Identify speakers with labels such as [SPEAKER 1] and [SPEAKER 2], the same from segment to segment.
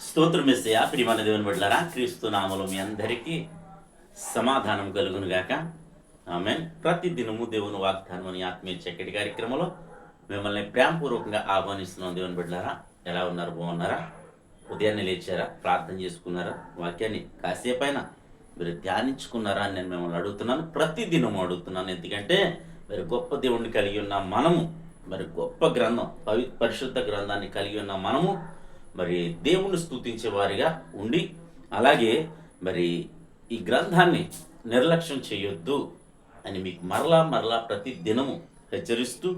[SPEAKER 1] స్తోత్రం మెస్సయ్యా ప్రియమైన దేవుని బిడ్డలారా, క్రీస్తు నామములో మీ అందరికీ సమాధానం కలుగును గాక. ఆమేన్. ప్రతి దినము దేవుని వాగ్దానం అనే ఆత్మీయ చక్కటి కార్యక్రమంలో మిమ్మల్ని ప్రేమపూర్వకంగా ఆహ్వానిస్తున్నాం. దేవుని బిడ్డలారా, ఎలా ఉన్నారు? బాగున్నారా? ఉదయాన్నే లేచారా? ప్రార్థన చేసుకున్నారా? వాక్యాన్ని కాసేపైనా మీరు ధ్యానించుకున్నారా అని నేను మిమ్మల్ని అడుగుతున్నాను. ప్రతి దినము అడుగుతున్నాను. ఎందుకంటే మరి గొప్ప దేవుణ్ణి కలిగి ఉన్న మనము, మరి గొప్ప గ్రంథం, పరిశుద్ధ గ్రంథాన్ని కలిగి ఉన్న మనము మరి దేవుణ్ణి స్తుతించే వారిగా ఉండి, అలాగే మరి ఈ గ్రంథాన్ని నిర్లక్ష్యం చేయొద్దు అని మీకు మరలా మరలా ప్రతి దినము హెచ్చరిస్తూ,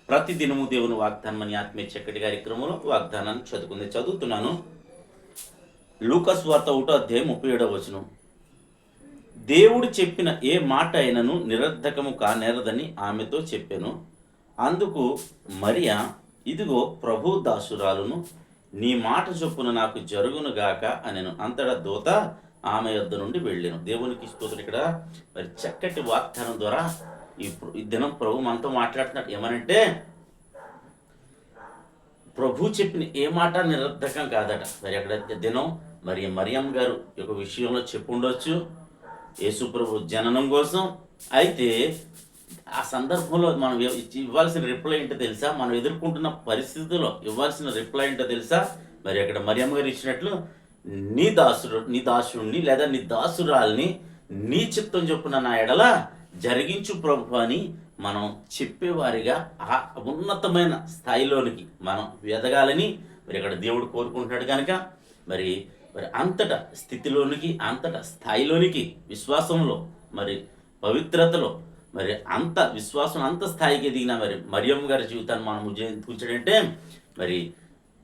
[SPEAKER 1] ప్రతి దినము దేవుని వాగ్దానం అని ఆత్మీయ చక్కటి కార్యక్రమంలో వాగ్దానాన్ని చదువుతున్నాను. లూకాసు వార్త 1:37 దేవుడు చెప్పిన ఏ మాట అయినను నిరర్ధకము కానేరదని ఆమెతో చెప్పాను. అందుకు మరియా, ఇదిగో ప్రభు దాసురాలును, నీ మాట చొప్పున నాకు జరుగునుగాక అనెను. అంతటా దూత ఆమె యొద్ద నుండి వెళ్ళాను. దేవునికి స్తోత్రం. ఇక్కడ మరి చక్కటి వాగ్దానం ద్వారా ఈ దినం ప్రభు మనతో మాట్లాడుతున్నాడు. ఏమనంటే, ప్రభు చెప్పిన ఏ మాట నిరర్ధకం కాదట. మరి అక్కడ దినం మరి మరియమ్మ గారు ఒక విషయంలో చెప్పుండొచ్చు, యేసు ప్రభు జననం కోసం. అయితే ఆ సందర్భంలో మనం ఇవ్వాల్సిన రిప్లై ఏంటో తెలుసా? మనం ఎదుర్కొంటున్న పరిస్థితుల్లో ఇవ్వాల్సిన రిప్లై ఏంటో తెలుసా? మరి అక్కడ మరియమ్మ గారు ఇచ్చినట్లు, నీ దాసుడిని లేదా నీ దాసురాల్ని నీ చిత్తం చొప్పున నా ఎడల జరిగించు ప్రభు అని మనం చెప్పేవారిగా ఆ ఉన్నతమైన స్థాయిలోనికి మనం ఎదగాలని మరి అక్కడ దేవుడు కోరుకుంటున్నాడు. కనుక మరి మరి అంతటా స్థితిలోనికి, అంతటా స్థాయిలోనికి, విశ్వాసంలో, మరి పవిత్రతలో, మరి అంత విశ్వాసం అంత స్థాయికి ఎదిగిన మరి మరియమ్మ గారి జీవితాన్ని మనం కూర్చోడంటే, మరి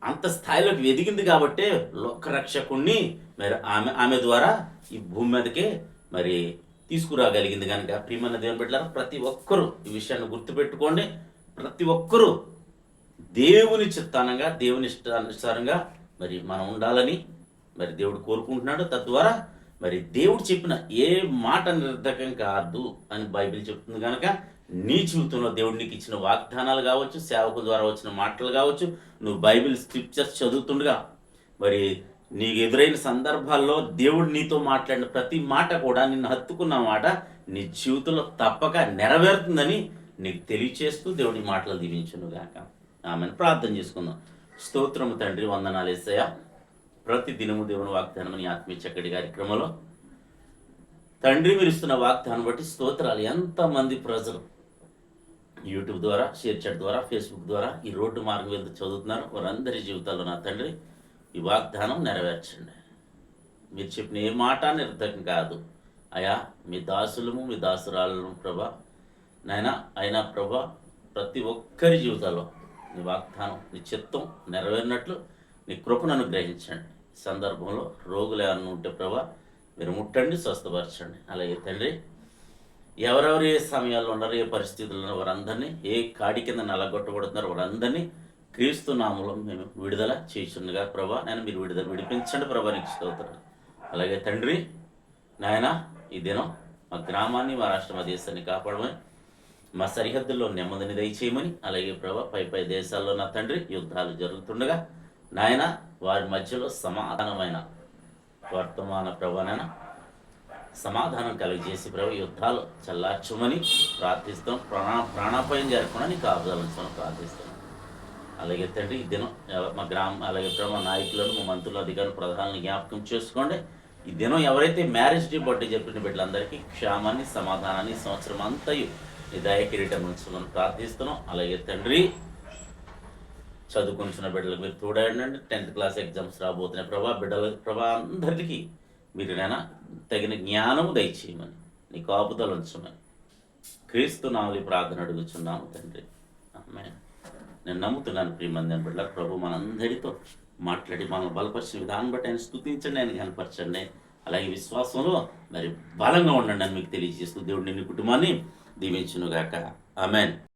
[SPEAKER 1] అంత స్థాయిలోకి ఎదిగింది కాబట్టే లోకరక్షకుణ్ణి మరి ఆమె ద్వారా ఈ భూమి మీదకే మరి తీసుకురాగలిగింది. కనుక ప్రియమైన దేవుని బిడ్డలారా, ప్రతి ఒక్కరూ ఈ విషయాన్ని గుర్తుపెట్టుకోండి. ప్రతి ఒక్కరూ దేవుని చిత్తానంగా, దేవుని ఇష్టానుసారంగా మరి మనం ఉండాలని మరి దేవుడు కోరుకుంటున్నాడు. తద్వారా మరి దేవుడు చెప్పిన ఏ మాట నిరర్ధకం కాదు అని బైబిల్ చెప్తుంది. కనుక నీ జీవితంలో దేవుడు నీకు ఇచ్చిన వాగ్దానాలు కావచ్చు, సేవకుల ద్వారా వచ్చిన మాటలు కావచ్చు, నువ్వు బైబిల్ స్క్రిప్చర్స్ చదువుతుండగా మరి నీకు ఎదురైన సందర్భాల్లో దేవుడు నీతో మాట్లాడిన ప్రతి మాట కూడా, నిన్ను హత్తుకున్న మాట నీ జీవితంలో తప్పక నెరవేరుతుందని నీకు తెలియచేస్తూ దేవుడి మాటలు దీవించునుగాక. ఆమెను ప్రార్థన చేసుకుందాం. స్తోత్రము తండ్రి, వందనాలు యేసయ్యా. ప్రతి దినము దేవుని వాగ్దానం అని ఆత్మీయ చక్కటి కార్యక్రమంలో తండ్రి మీరు ఇస్తున్న వాగ్దానం బట్టి స్తోత్రాలు. ఎంతమంది ప్రజలు యూట్యూబ్ ద్వారా, షేర్ చాట్ ద్వారా, ఫేస్బుక్ ద్వారా ఈ రోడ్డు మార్గం వెళ్తూ చదువుతున్నారు. వారందరి జీవితాల్లో నా తండ్రి ఈ వాగ్దానం నెరవేర్చండి. మీరు చెప్పిన ఏ మాట నిరర్ధకం కాదు అయా. మీ దాసులము, మీ దాసురాలను ప్రభా నాయనా, అయినా ప్రభా ప్రతి ఒక్కరి జీవితాల్లో నీ వాగ్దానం, నీ చిత్తం నెరవేరినట్లు నీ కృపను అనుగ్రహించండి. సందర్భంలో రోగులు ఏమన్నా ఉంటే ప్రభా మీరు ముట్టండి, స్వస్థపరచండి. అలాగే తండ్రి, ఎవరెవరు ఏ సమయాల్లో ఉన్నారు, ఏ పరిస్థితుల్లో వారందరినీ, ఏ కాడి కింద నలగొట్టబడుతున్నారు వారందరినీ క్రీస్తు నామములో మేము విడుదల చేయుచుండగా ప్రభా నేను మీరు విడిపించండి ప్రభా, నీకు స్తోత్రాలు. అలాగే తండ్రి నాయన, ఈ దినం మా గ్రామాన్ని, మా రాష్ట్ర, మా దేశాన్ని కాపాడమని, మా సరిహద్దుల్లో నెమ్మదిని దయచేయమని, అలాగే ప్రభా పై దేశాల్లో నా తండ్రి యుద్ధాలు జరుగుతుండగా నాయన వారి మధ్యలో సమాధానమైన వర్తమాన ప్రభానైనా సమాధానం కలిగజేసి ప్రభు యుద్ధాలు చల్లార్చుమని ప్రార్థిస్తాం. ప్రాణాపాయం జరగకుండా నీకు కాపుదలించమని ప్రార్థిస్తాం. అలాగే తండ్రి ఈ దినం మా అలాగే ప్రభు నాయకులను, మా మంత్రులు, అధికారులు, ప్రధానాలను జ్ఞాపకం చేసుకోండి. ఈ దినం ఎవరైతే మ్యారేజ్ డే బర్త్డే చెప్పిన బిడ్డలందరికీ క్షేమాన్ని, సమాధానాన్ని సంవత్సరం అంతయు నీ దయ కిరీటం ఉంచమని ప్రార్థిస్తున్నాం. అలాగే తండ్రి చదువుకుంటున్న బిడ్డలకు మీరు తోడండి. 10th క్లాస్ ఎగ్జామ్స్ రాబోతున్నాయి ప్రభా అందరికీ మీరు నైనా తగిన జ్ఞానము దయచేయమని, నీ కాపుదలు ఉంచమని క్రీస్తు నామములో ప్రార్థన అడుగుచున్నాము తండ్రి. ఆమేన్. నేను నమ్ముతున్నాను ప్రియమైన బిడ్డల, ప్రభు మనందరితో మాట్లాడి మనల్ని బలపరిచిన విధానం బట్టి ఆయన స్తుతించండి, ఆయన కనపరచండి. అలాగే విశ్వాసంలో మరి బలంగా ఉండండి అని మీకు తెలియజేస్తూ దేవుడు నిన్ను కుటుంబాన్ని దీవించునుగాక. ఆమేన్.